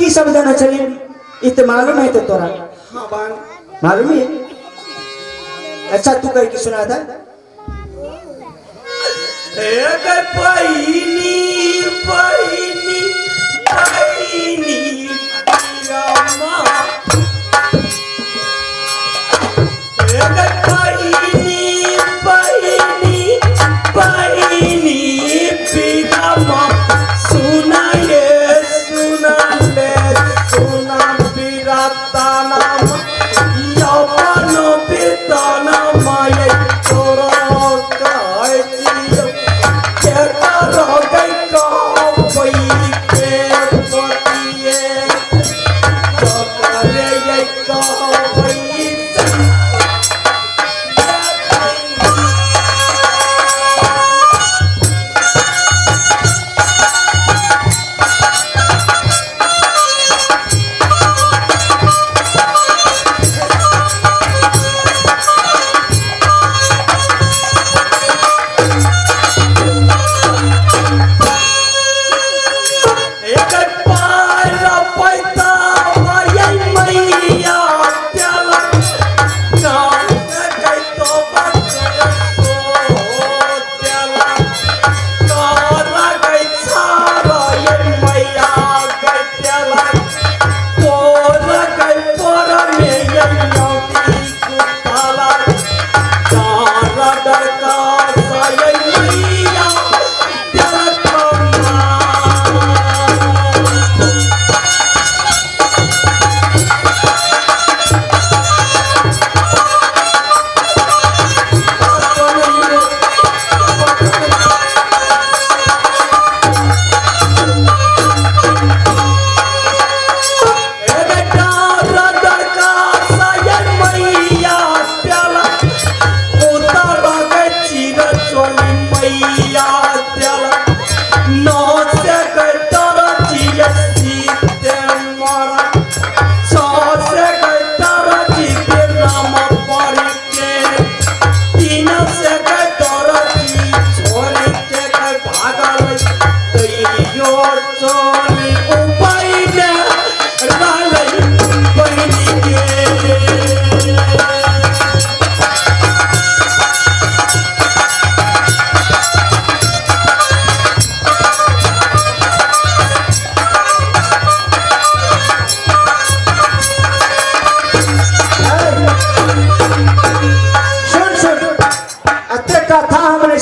की समझाना चले इत मालूम है तो तोरा हाँ बान मालूम है। अच्छा तू कह के सुना था एक पहिनी पहिनी पहिनी रामा एक पहिनी पहिनी पहिनी पिरामा सुना ये सुना ले सुना पिराता नाम यौवनो पिता नाम ये तोरा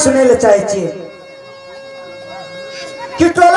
सुने ले चाहे कि टोला